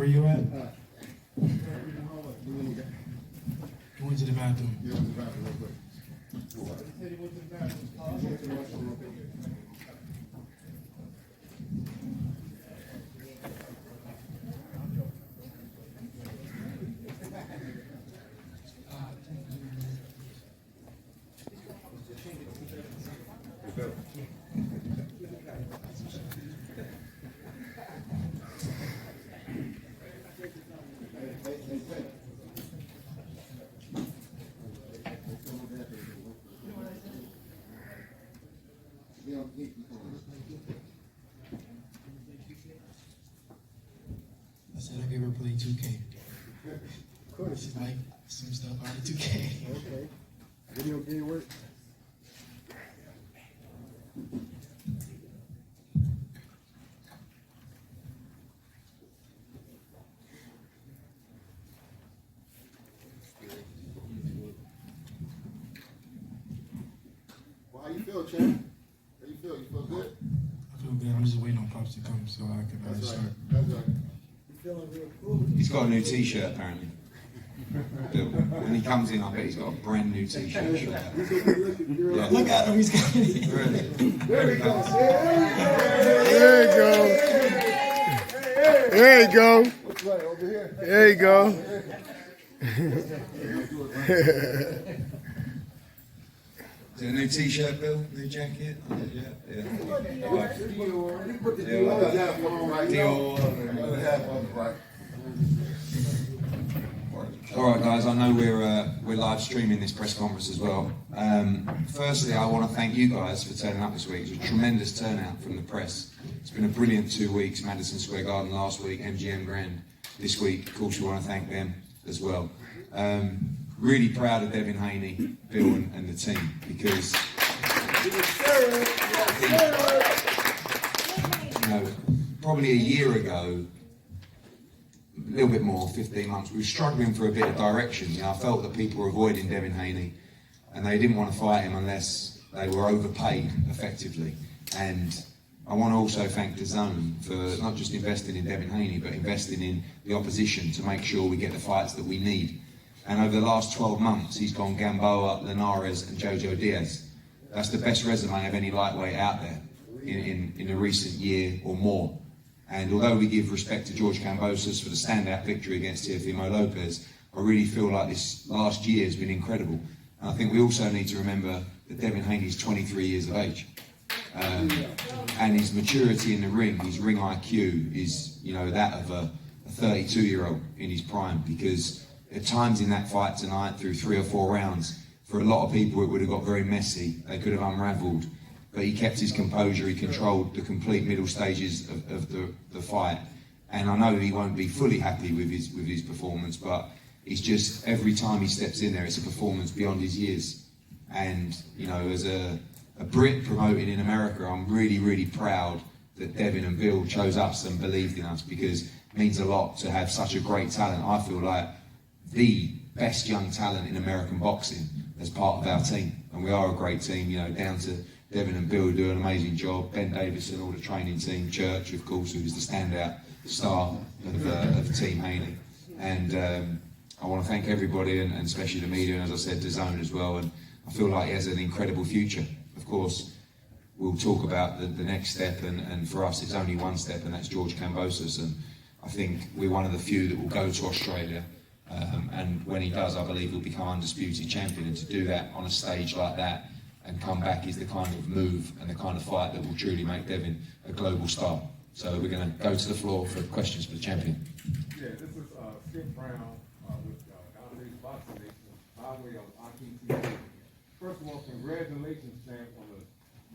where you at? You went to the bathroom. Yeah, went to the bathroom real quick. I said I've ever played 2K. Of course. She's like some stuff out of 2K. Okay. Video game work? Well, how you feel, champ? How you feel? You feel good? I feel good. I'm just waiting on Pops to come so I can That's start. right. That's right. You feeling real cool? He's got a new T-shirt apparently. Bill. When he comes in, I bet he's got a brand new T-shirt. Yeah. Look at him. He's got it. Really? There he goes. There you go. There you go. What's right over here? There you go. Is it a new T-shirt, Bill? New jacket? Yeah. We put the other half on right. Dior. Other half on right. All right, guys. I know we're live streaming this press conference as well. Firstly, I want to thank you guys for turning up this week. It was a tremendous turnout from the press. It's been a brilliant 2 weeks. Madison Square Garden last week, MGM Grand this week. Of course, we want to thank them as well. Really proud of Devin Haney, Bill, and the team because probably a year ago, a little bit more, 15 months, we were struggling for a bit of direction. I felt that people were avoiding Devin Haney and they didn't want to fight him unless they were overpaid effectively. And I want to also thank DAZN for not just investing in Devin Haney, but investing in the opposition to make sure we get the fights that we need. And over the last 12 months, he's gone Gamboa, Linares, and Jojo Diaz. That's the best resume of any lightweight out there in a recent year or more. And although we give respect to George Kambosos for the standout victory against Teofimo Lopez, I really feel like this last year has been incredible. And I think we also need to remember that Devin Haney is 23 years of age. And his maturity in the ring, his ring IQ is, that of a 32-year-old in his prime, because at times in that fight tonight, through 3 or 4 rounds, for a lot of people it would have got very messy. They could have unravelled. But he kept his composure, he controlled the complete middle stages of the fight. And I know he won't be fully happy with his performance, but it's just every time he steps in there, it's a performance beyond his years. And, as a Brit promoted in America, I'm really, really proud that Devin and Bill chose us and believed in us, because it means a lot to have such a great talent. I feel like the best young talent in American boxing as part of our team. And we are a great team, down to Devin and Bill do an amazing job. Ben Davison, all the training team, Church, of course, who was the standout star of Team Haney. And I want to thank everybody, and especially the media, and as I said, DAZN as well. And I feel like he has an incredible future. Of course, we'll talk about the next step, and for us, it's only one step, and that's George Kambosos. And I think we're one of the few that will go to Australia. And when he does, I believe he'll become undisputed champion. And to do that on a stage like that and come back is the kind of move and the kind of fight that will truly make Devin a global star. So we're going to go to the floor for questions for the champion. Yeah, this is Skip Brown with Downrange Boxing Nation, by way of IPTV. First of all, congratulations, champ, on the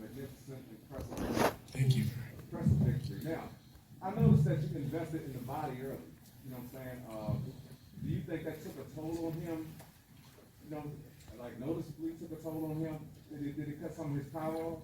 magnificent, impressive, Thank you. impressive victory. Now, I noticed that you invested in the body early. You know what I'm saying? Do you think that took a toll on him? Noticeably took a toll on him? Did it cut some of his power off?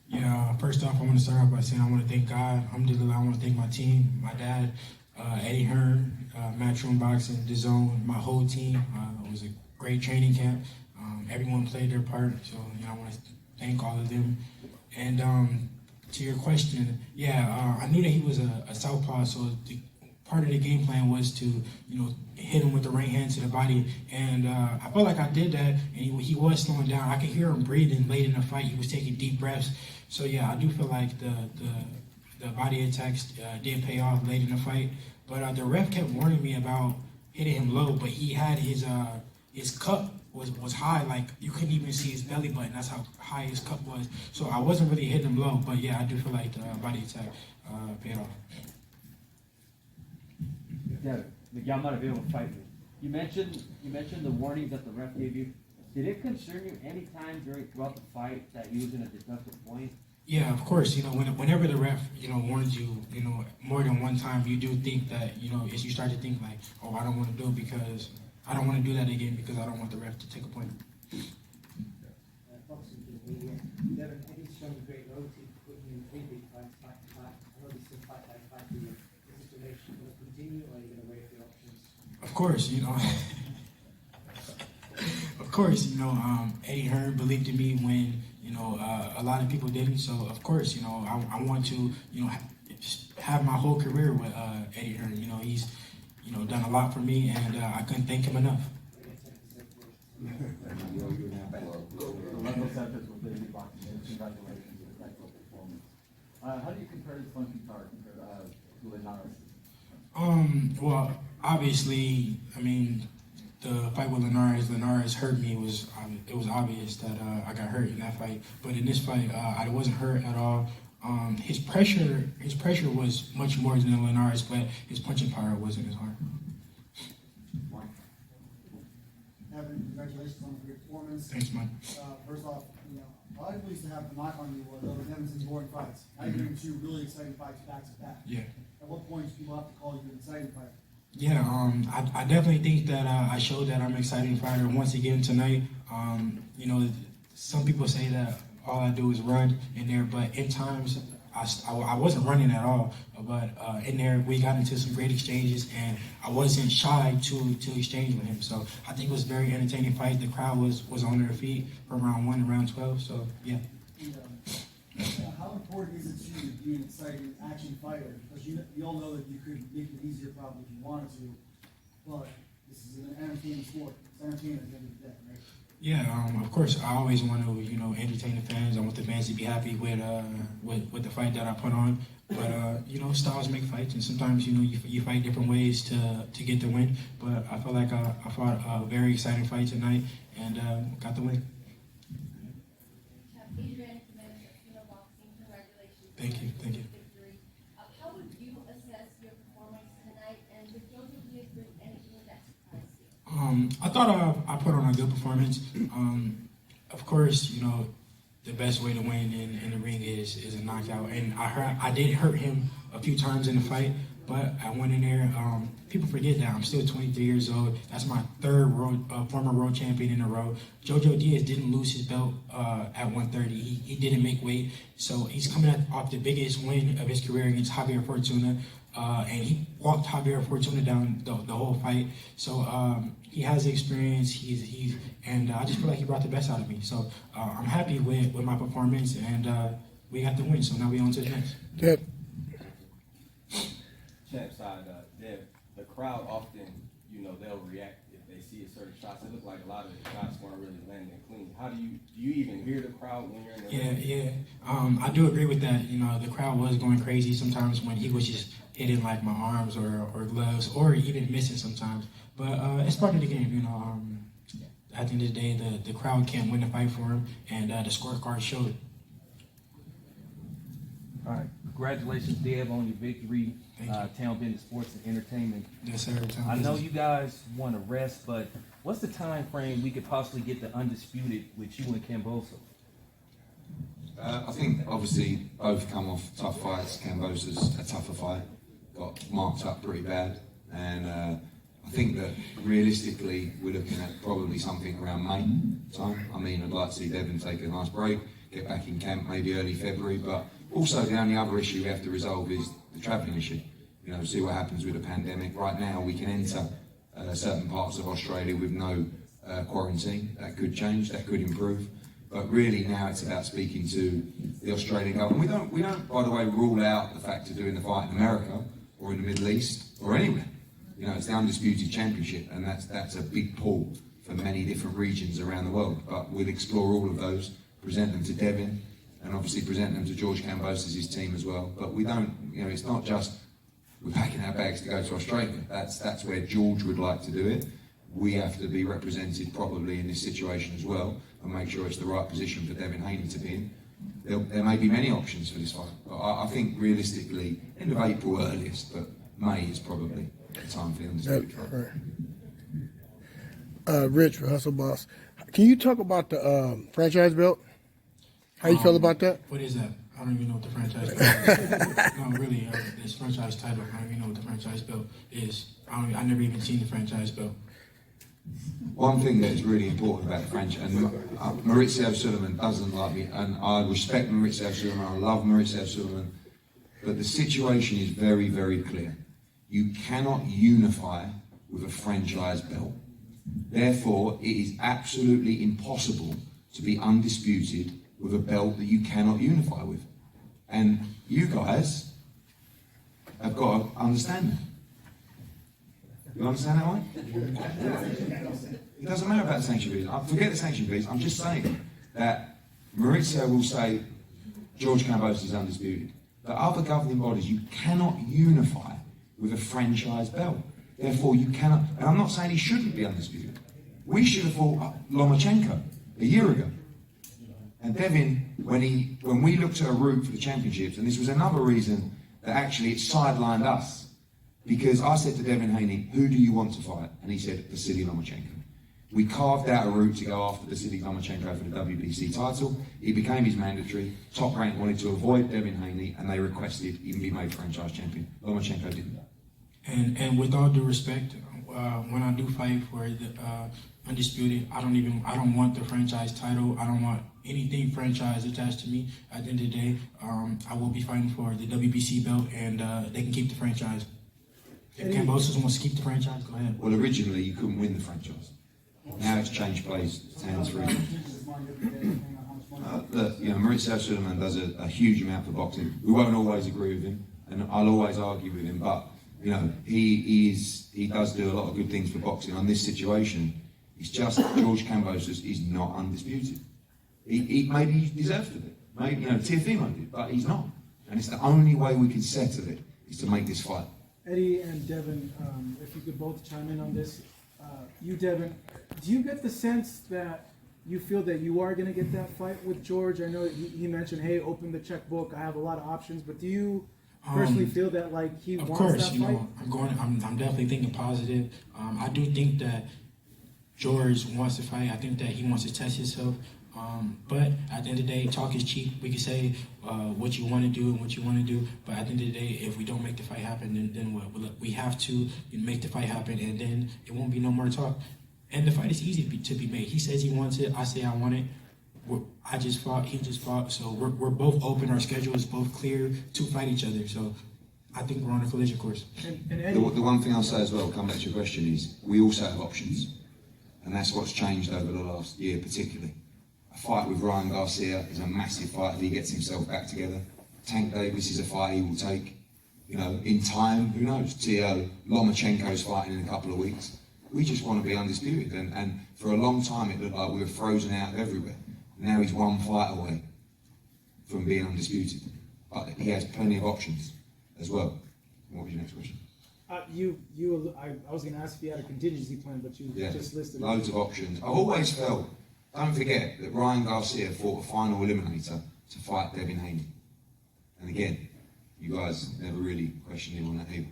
Yeah, first off, I want to start off by saying I want to thank God. Alhamdulillah, I want to thank my team, my dad, Eddie Hearn, Matchroom Boxing, DAZN, my whole team. It was a great training camp. Everyone played their part, so I want to thank all of them. And to your question, I knew that he was a southpaw, so part of the game plan was to, hit him with the right hand to the body, and I felt like I did that, and he was slowing down. I could hear him breathing late in the fight. He was taking deep breaths. So yeah, I do feel like the body attacks did pay off late in the fight. But the ref kept warning me about hitting him low, but he had his cup was high, like you couldn't even see his belly button. That's how high his cup was. So I wasn't really hitting him low, but yeah, I do feel like the body attack paid off. Devin, y'all might have been able to fight me. You mentioned the warnings that the ref gave you. Did it concern you any time throughout the fight that you was in a deductive point? Yeah, of course. Whenever the ref, warns you, more than one time, you do think that, as you start to think like, oh, I don't want to do it because I don't want to do that again because I don't want the ref to take a point. Boxing to the media. Devin Haney's shown great loyalty, putting you in 3 big fights back to back. I know this is fight by fight for you. Is this relation going to continue, or are you going to wait for your options? Of course, Of course, Eddie Hearn believed in me when, a lot of people didn't. So, of course, I want to, have my whole career with Eddie Hearn. He's, done a lot for me, and I couldn't thank him enough. How do you compare this funky card compared to Linares? Well, obviously, the fight with Linares hurt me. It was obvious that I got hurt in that fight. But in this fight, I wasn't hurt at all. His pressure was much more than Linares, but his punching power wasn't as hard. Devin, congratulations on a great performance. Thanks, Mike. First off, a lot of people used to have the knock on you was, oh, Devin's in boring fights. Now you're getting 2 really exciting fights back to back. Yeah. At what point do people have to call you an exciting fighter? Yeah, I definitely think that I showed that I'm an exciting fighter once again tonight. Some people say that all I do is run in there, but in times I wasn't running at all. But in there we got into some great exchanges, and I wasn't shy to exchange with him. So I think it was a very entertaining fight. The crowd was on their feet from round 1 to round 12. So yeah. And, how important is it to you to be an exciting action fighter? Because you all know that you could make it easier probably if you wanted to, but this is an entertaining sport. It's entertaining at the end of the day, right? Yeah, of course, I always want to, entertain the fans. I want the fans to be happy with the fight that I put on. But styles make fights, and sometimes you fight different ways to get the win. But I feel like I fought a very exciting fight tonight and got the win. Thank you. How would you assess your performance tonight, and did George Kambosos Jr. anything that surprised you? I thought I put on a good performance. Of course, the best way to win in the ring is a knockout, and I did hurt him a few times in the fight, but I went in there. People forget that I'm still 23 years old. That's my 3rd former world champion in a row. Jojo Diaz didn't lose his belt at 130. He didn't make weight, so he's coming off the biggest win of his career against Javier Fortuna, and he walked Javier Fortuna down the whole fight. So he has the experience. And I just feel like he brought the best out of me. So I'm happy with my performance, and we got the win. So now we on to the next. That Champ side, Dev, the crowd often, they'll react if they see a certain shots. It looked like a lot of the shots weren't really landing clean. How do you even hear the crowd when you're in the ring? Yeah. I do agree with that. The crowd was going crazy sometimes when he was just hitting like my arms or gloves, or even missing sometimes. But it's part of the game, At the end of the day, the crowd can't win the fight for him, and the scorecard showed it. All right, congratulations, Dev, on your victory. Town Business Sports and Entertainment. Yes, sir. I know you guys want to rest, but what's the time frame we could possibly get the undisputed with you and Kambosos? I think obviously both come off tough fights. Kambosos a tougher fight, got marked up pretty bad, and I think that realistically we're looking at probably something around May time. I'd like to see Devin take a nice break, get back in camp maybe early February, but also the only other issue we have to resolve is the travelling issue. See what happens with the pandemic. Right now we can enter certain parts of Australia with no quarantine. That could change, that could improve. But really now it's about speaking to the Australian government. We don't, by the way, rule out the fact of doing the fight in America or in the Middle East. or anywhere. You know, it's the undisputed championship, and that's a big pull for many different regions around the world. But we'll explore all of those, present them to Devin, and obviously present them to George Kambosos' team as well. But we don't, you know, it's not just we're packing our bags to go to Australia. That's where George would like to do it. We have to be represented properly in this situation as well, and make sure it's the right position for Devin Haney to be in. There may be many options for this fight, but I think realistically, end of April earliest, but May is probably the time for the undisputed fight. Rich, Hustle Boss, can you talk about the franchise belt? How you feel about that? What is that? I don't even know what the franchise belt is. No, really, this franchise title, I don't even know what the franchise belt is. I never even seen the franchise belt. One thing that is really important about the franchise, and Maurizio Suleiman doesn't like me, and I respect Maurizio Suleiman, I love Maurizio Suleiman, but the situation is very, very clear. You cannot unify with a franchise belt. Therefore, it is absolutely impossible to be undisputed with a belt that you cannot unify with. And you guys have got to understand that. You understand that one? It doesn't matter about the sanction fees. Forget the sanction fees. I'm just saying that Maurizio will say George Kambosos is undisputed. The other governing bodies, you cannot unify with a franchise belt. Therefore, you cannot. And I'm not saying he shouldn't be undisputed. We should have fought Lomachenko a year ago. And Devin, when we looked at a route for the championships, and this was another reason that actually it sidelined us, because I said to Devin Haney, who do you want to fight? And he said, Vasily Lomachenko. We carved out a route to go after Vasily Lomachenko for the WBC title. It became his mandatory. Top Rank wanted to avoid Devin Haney, and they requested he be made franchise champion. Lomachenko didn't. And with all due respect, when I do fight for the undisputed, I don't want the franchise title. I don't want anything franchise attached to me. At the end of the day, I will be fighting for the WBC belt, and they can keep the franchise. If Kambosos wants to keep the franchise, go ahead. Well, originally you couldn't win the franchise. Now it's changed plays, hands-free. Look, you know, Maurizio Suleiman does a huge amount for boxing. We won't always agree with him, and I'll always argue with him, but you know, he does do a lot of good things for boxing. On this situation, it's just George Kambosos is not undisputed. He maybe he deserves to be. Maybe, you know, Teofimo did, but he's not. And it's the only way we can settle it is to make this fight. Eddie and Devin, if you could both chime in on this. You, Devin, do you get the sense that you feel that you are going to get that fight with George? I know he mentioned, hey, open the checkbook, I have a lot of options, but do you personally feel that like he wants that fight? Of course, you know, I'm definitely thinking positive. I do think that George wants to fight. I think that he wants to test himself. But at the end of the day, talk is cheap. We can say what you want to do and what you want to do, but at the end of the day, if we don't make the fight happen, then what? We have to make the fight happen, and then it won't be no more talk. And the fight is easy to be made. He says he wants it. I say I want it. I just fought. He just fought. So we're both open. Our schedule is both clear to fight each other. So I think we're on a collision course. And Eddie, the one thing I'll say as well, come back to your question, is we also have options, and that's what's changed over the last year, particularly. A fight with Ryan Garcia is a massive fight if he gets himself back together. Tank Davis is a fight he will take. You know, in time, who knows? Lomachenko's fighting in a couple of weeks. We just want to be undisputed, and for a long time it looked like we were frozen out of everywhere. Now he's one fight away from being undisputed, but he has plenty of options as well. What was your next question? I was going to ask if you had a contingency plan, but you just listed loads of options. I've always felt. Don't forget that Ryan Garcia fought a final eliminator to fight Devin Haney. And again, you guys never really questioned him on that either.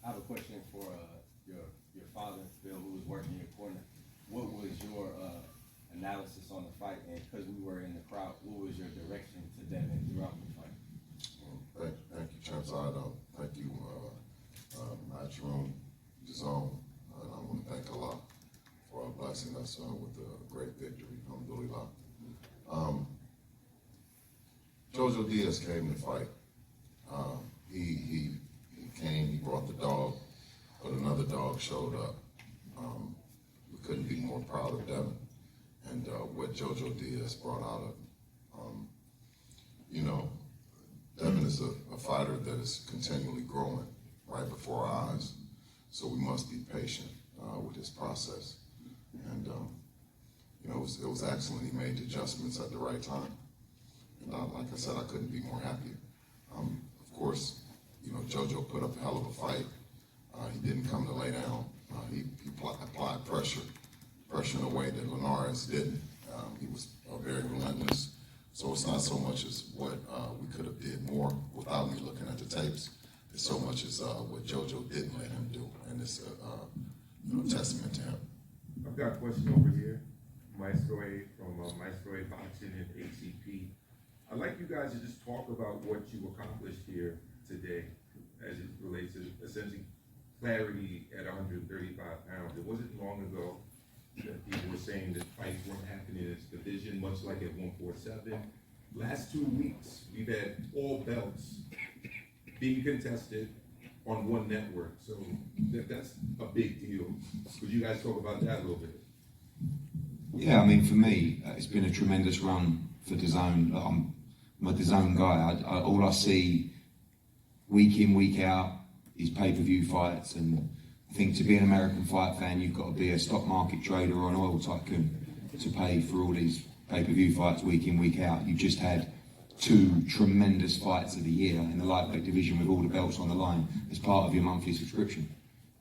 I have a question for your father, Bill, who was working your corner. What was your analysis on the fight? And because we were in the crowd, what was your direction to Devin throughout the fight? Well, thank you, Chancellor. Thank you, Matchroom, DAZN. And I want to thank Allah for blessing us with a great victory. Alhamdulillah. Jojo Diaz came to fight. He came, he brought the dog, but another dog showed up. We couldn't be more proud of Devin and what Jojo Diaz brought out of him. You know, Devin is a fighter that is continually right before our eyes. So we must be patient with this process. And you know, it was excellent. He made the adjustments at the right time. And like I said, I couldn't be more happy. Of course, you know, JoJo put up a hell of a fight. He didn't come to lay down. He applied pressure in a way that Linares didn't. He was very relentless. So it's not so much as what we could have did more without me looking at the tapes. It's so much as what JoJo didn't let him do, and it's you know, testament to him. I've got a question over here. Maestro A from Maestro A Boxing and ACP. I'd like you guys to just talk about what you accomplished here today as it relates to essentially clarity at 135 pounds. It wasn't long ago that people were saying that fights weren't happening in this division, much like at 147. Last 2 weeks, we've had all belts being contested on one network. So that's a big deal. Could you guys talk about that a little bit? Yeah, I mean, for me, it's been a tremendous run for DAZN. I'm a DAZN guy. All I see week in, week out is pay-per-view fights, and I think to be an American fight fan, you've got to be a stock market trader or an oil tycoon to pay for all these pay-per-view fights week in, week out. You've just had 2 tremendous fights of the year in the lightweight division with all the belts on the line as part of your monthly subscription.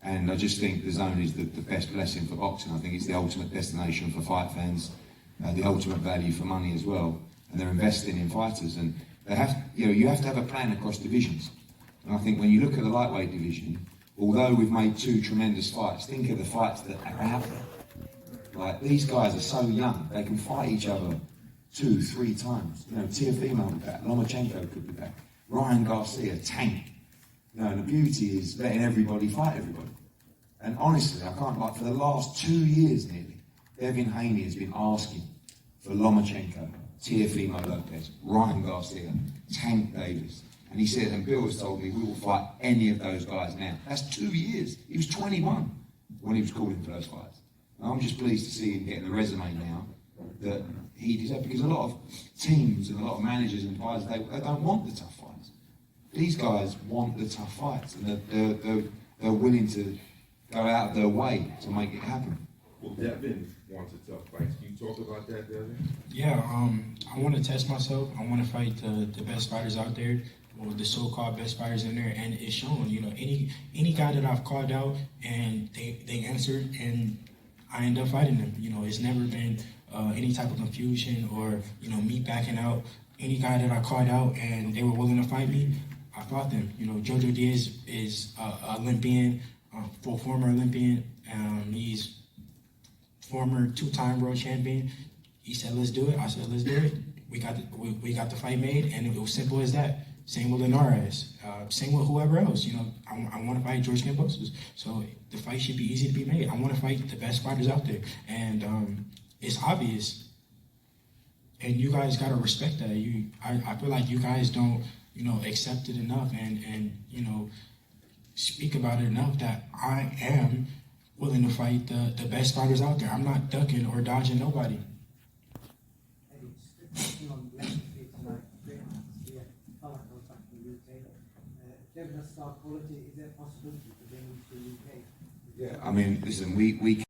And I just think DAZN is the best blessing for boxing. I think it's the ultimate destination for fight fans, the ultimate value for money as well. And they're investing in fighters, and they have, you have to have a plan across divisions. And I think when you look at the lightweight division, although we've made 2 tremendous fights, think of the fights that are out there. Like, these guys are so young, they can fight each other 2, 3 times. You know, Teofimo will be back, Lomachenko could be back, Ryan Garcia, tank. You know, and the beauty is letting everybody fight everybody. And honestly, I can't, like, for the last 2 years nearly, Devin Haney has been asking for Lomachenko, Teofimo Lopez, Ryan Garcia, Tank Davis. And he said, and Bill has told me, we will fight any of those guys now. That's 2 years. He was 21 when he was calling for those fights. And I'm just pleased to see him getting the resume now that he deserves, because a lot of teams and a lot of managers and advisors, they don't want the tough fights. These guys want the tough fights, and they're willing to go out of their way to make it happen. Well, Devin wants a tough fight. Can you talk about that, Devin? Yeah, I want to test myself. I want to fight the best fighters out there, or the so-called best fighters in there, and it's shown. You know, any guy that I've called out and they answered, and I end up fighting them. You know, it's never been any type of confusion or, you know, me backing out. Any guy that I called out and they were willing to fight me, I fought them. You know, Jojo Diaz is an Olympian, former Olympian. He's former 2-time world champion. He said, let's do it. I said, let's do it. We got the fight made, and it was simple as that. Same with Linares. Same with whoever else. You know, I want to fight George Kambosos. So the fight should be easy to be made. I want to fight the best fighters out there. And it's obvious. And you guys got to respect that. I feel like you guys don't, you know, accept it enough and you know, speak about it enough that I am willing to fight the best fighters out there. I'm not ducking or dodging nobody. Devin has star quality. Is there a possibility to bring him to the UK? Yeah, I mean, listen, we